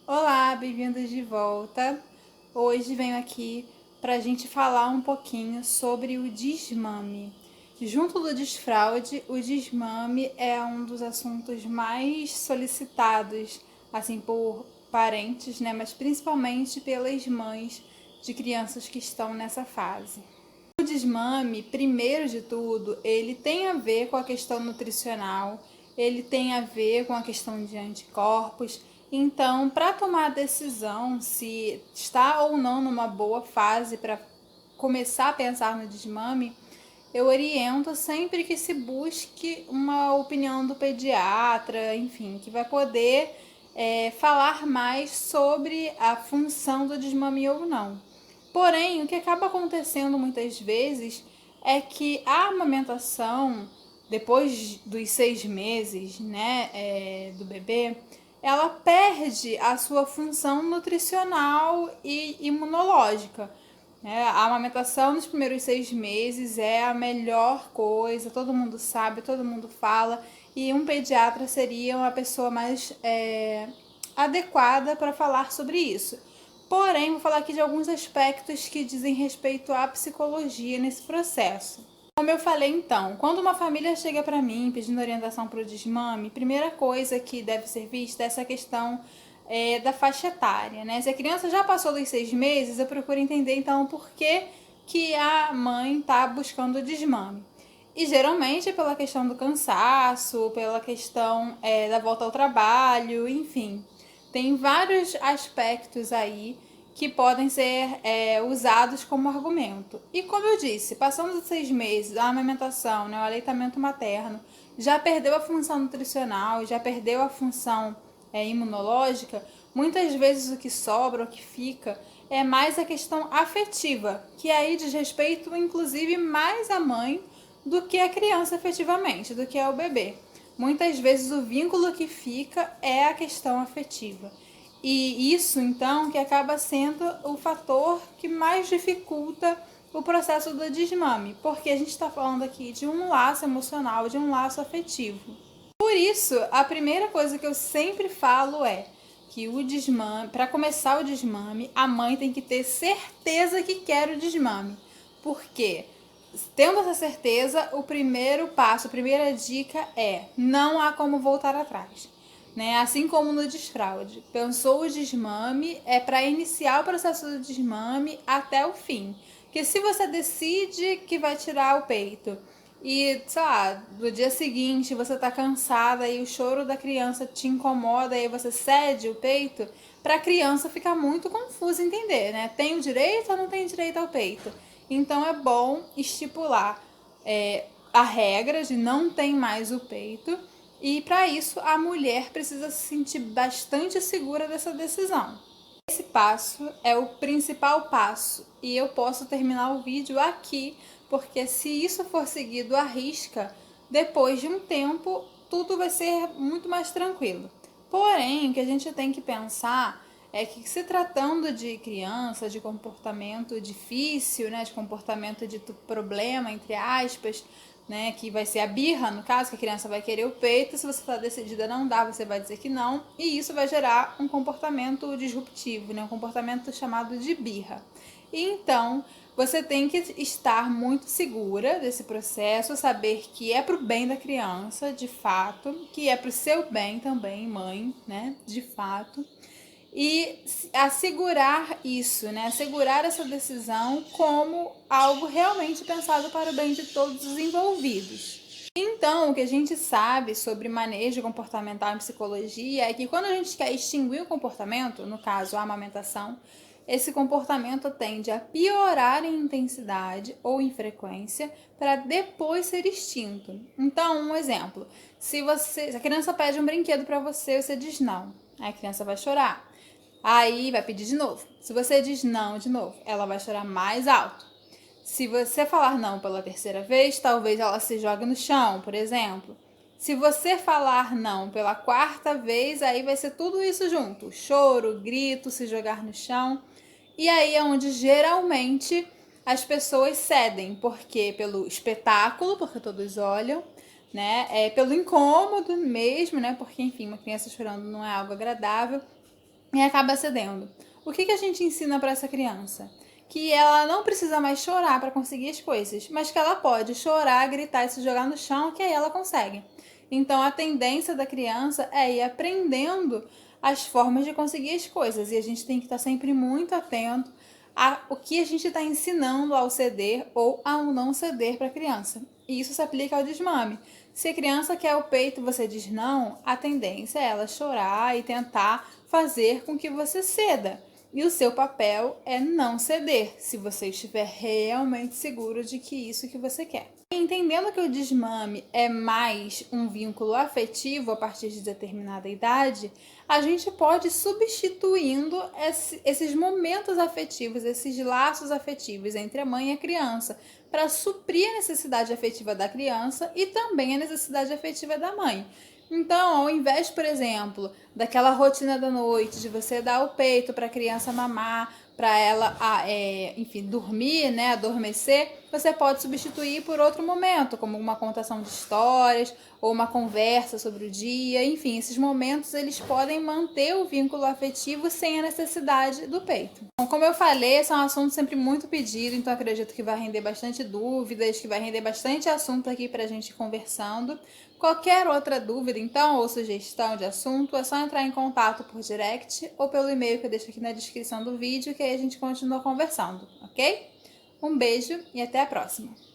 Olá, bem-vindos de volta. Hoje venho aqui para a gente falar um pouquinho sobre o desmame. Junto do desfraude, o desmame é um dos assuntos mais solicitados, assim, por parentes, né? Mas principalmente pelas mães de crianças que estão nessa fase. O desmame, primeiro de tudo, ele tem a ver com a questão nutricional, ele tem a ver com a questão de anticorpos. Então, para tomar a decisão se está ou não numa boa fase para começar a pensar no desmame, eu oriento sempre que se busque uma opinião do pediatra, enfim, que vai poder falar mais sobre a função do desmame ou não. Porém, o que acaba acontecendo muitas vezes é que a amamentação, depois dos 6 meses, né, do bebê, ela perde a sua função nutricional e imunológica. A amamentação nos primeiros 6 meses é a melhor coisa, todo mundo sabe, todo mundo fala, e um pediatra seria uma pessoa mais adequada para falar sobre isso. Porém, vou falar aqui de alguns aspectos que dizem respeito à psicologia nesse processo. Como eu falei então, quando uma família chega para mim pedindo orientação para o desmame, primeira coisa que deve ser vista é essa questão da faixa etária, né? Se a criança já passou dos 6 meses, eu procuro entender então por que a mãe está buscando o desmame. E geralmente é pela questão do cansaço, pela questão da volta ao trabalho, enfim. Tem vários aspectos aí que podem ser usados como argumento. E como eu disse, passando os 6 meses, a amamentação, né, o aleitamento materno, já perdeu a função nutricional, já perdeu a função imunológica, muitas vezes o que sobra, o que fica, é mais a questão afetiva, que aí diz respeito, inclusive, mais à mãe do que a criança efetivamente, do que é o bebê. Muitas vezes o vínculo que fica é a questão afetiva. E isso, então, que acaba sendo o fator que mais dificulta o processo do desmame, porque a gente está falando aqui de um laço emocional, de um laço afetivo. Por isso, a primeira coisa que eu sempre falo é que o desmame, para começar o desmame, a mãe tem que ter certeza que quer o desmame. Porque, tendo essa certeza, o primeiro passo, a primeira dica é: não há como voltar atrás. Né? Assim como no desfraude. Pensou o desmame, é para iniciar o processo do desmame até o fim. Porque se você decide que vai tirar o peito e, sei lá, no dia seguinte você tá cansada e o choro da criança te incomoda e você cede o peito, para a criança ficar muito confusa entender, né? Tem o direito ou não tem direito ao peito? Então é bom estipular a regra de não tem mais o peito, e para isso a mulher precisa se sentir bastante segura dessa decisão. Esse passo é o principal passo e eu posso terminar o vídeo aqui, porque se isso for seguido à risca, depois de um tempo tudo vai ser muito mais tranquilo. Porém, o que a gente tem que pensar é que, se tratando de criança, de comportamento difícil, né, de comportamento de problema, entre aspas, né, que vai ser a birra, no caso, que a criança vai querer o peito, se você está decidida a não dar, você vai dizer que não, e isso vai gerar um comportamento disruptivo, né, um comportamento chamado de birra. E então, você tem que estar muito segura desse processo, saber que é pro bem da criança, de fato, que é pro seu bem também, mãe, né, de fato, e assegurar isso, né? Assegurar essa decisão como algo realmente pensado para o bem de todos os envolvidos. Então, o que a gente sabe sobre manejo comportamental em psicologia é que, quando a gente quer extinguir o comportamento, no caso a amamentação, esse comportamento tende a piorar em intensidade ou em frequência para depois ser extinto. Então, um exemplo: se a criança pede um brinquedo para você, você diz não, aí a criança vai chorar. Aí vai pedir de novo. Se você diz não de novo, ela vai chorar mais alto. Se você falar não pela terceira vez, talvez ela se jogue no chão, por exemplo. Se você falar não pela quarta vez, aí vai ser tudo isso junto: choro, grito, se jogar no chão. E aí é onde geralmente as pessoas cedem, porque pelo espetáculo, porque todos olham, né? Pelo incômodo mesmo, né? Porque, enfim, uma criança chorando não é algo agradável. e acaba cedendo. O que a gente ensina para essa criança? Que ela não precisa mais chorar para conseguir as coisas, mas que ela pode chorar, gritar e se jogar no chão, que aí ela consegue. Então a tendência da criança é ir aprendendo as formas de conseguir as coisas, e a gente tem que estar sempre muito atento o que a gente está ensinando ao ceder ou ao não ceder para a criança. E isso se aplica ao desmame. Se a criança quer o peito e você diz não, a tendência é ela chorar e tentar fazer com que você ceda. E o seu papel é não ceder, se você estiver realmente seguro de que isso que você quer. Entendendo que o desmame é mais um vínculo afetivo a partir de determinada idade, a gente pode ir substituindo esses momentos afetivos, esses laços afetivos entre a mãe e a criança, para suprir a necessidade afetiva da criança e também a necessidade afetiva da mãe. Então, ao invés, por exemplo, daquela rotina da noite, de você dar o peito para a criança mamar, para ela, enfim, dormir, né, adormecer, você pode substituir por outro momento, como uma contação de histórias ou uma conversa sobre o dia. Enfim, esses momentos eles podem manter o vínculo afetivo sem a necessidade do peito. Bom, como eu falei, esse é um assunto sempre muito pedido, então acredito que vai render bastante dúvidas, que vai render bastante assunto aqui para a gente conversando. Qualquer outra dúvida, então, ou sugestão de assunto, é só entrar em contato por direct ou pelo e-mail que eu deixo aqui na descrição do vídeo, que aí a gente continua conversando, ok? Um beijo e até a próxima!